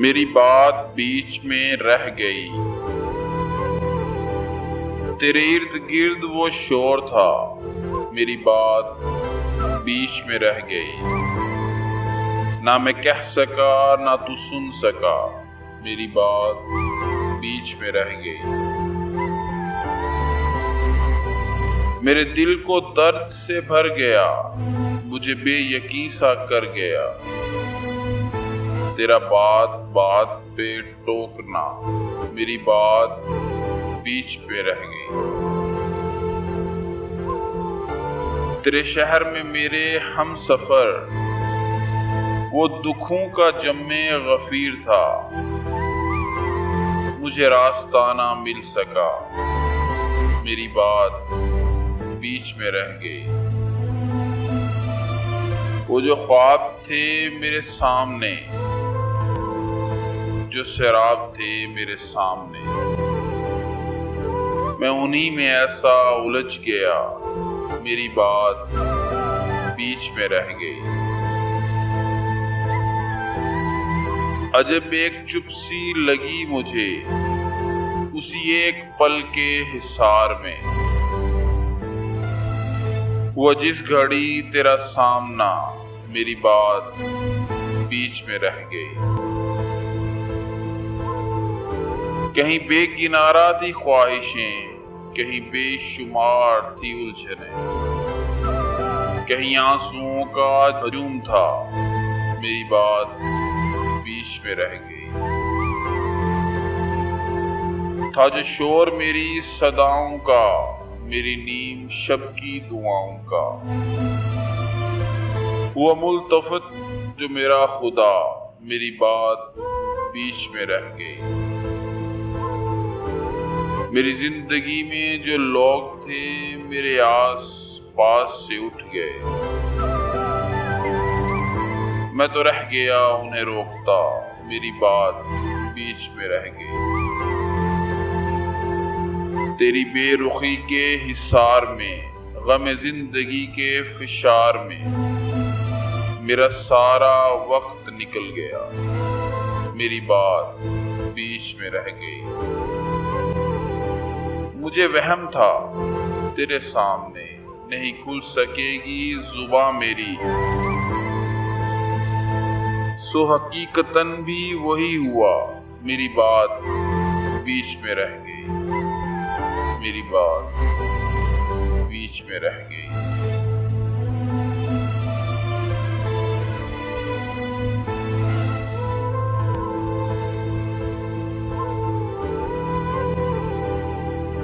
میری بات بیچ میں رہ گئی۔ تیرے ارد گرد وہ شور تھا، میری بات بیچ میں رہ گئی۔ نہ میں کہہ سکا نہ تو سن سکا، میری بات بیچ میں رہ گئی۔ میرے دل کو درد سے بھر گیا، مجھے بے یقین سا کر گیا۔ تیرا بات بات پہ ٹوکنا، میری بات بیچ پہ رہ گئی۔ تیرے شہر میں میرے ہم سفر، وہ دکھوں کا جمع غفیر تھا، مجھے راستہ نہ مل سکا، میری بات بیچ میں رہ گئی۔ وہ جو خواب تھے میرے سامنے، جو سراب تھے میرے سامنے، میں انہی میں ایسا الجھ گیا، میری بات بیچ میں رہ گئی۔ عجب ایک چپ سی لگی مجھے اسی ایک پل کے حصار میں، ہوا جس گھڑی تیرا سامنا، میری بات بیچ میں رہ گئی۔ کہیں بے کنارہ تھی خواہشیں، کہیں بے شمار تھی الجھنیں، کہیں آنسوؤں کا ہجوم تھا، میری بات بیچ میں رہ گئی۔ تھا جو شور میری صداؤں کا، میری نیم شب کی دعاؤں کا، ہوا ملتفت جو میرا خدا، میری بات بیچ میں رہ گئی۔ میری زندگی میں جو لوگ تھے میرے آس پاس سے اٹھ گئے، میں تو رہ گیا انہیں روکتا، میری بات بیچ میں رہ گئی۔ تیری بے رخی کے حصار میں، غم زندگی کے فشار میں، میرا سارا وقت نکل گیا، میری بات بیچ میں رہ گئی۔ مجھے وہم تھا تیرے سامنے نہیں کھل سکے گی زباں میری، سو حقیقتاً بھی وہی ہوا، میری بات بیچ میں رہ گئی، میری بات بیچ میں رہ گئی۔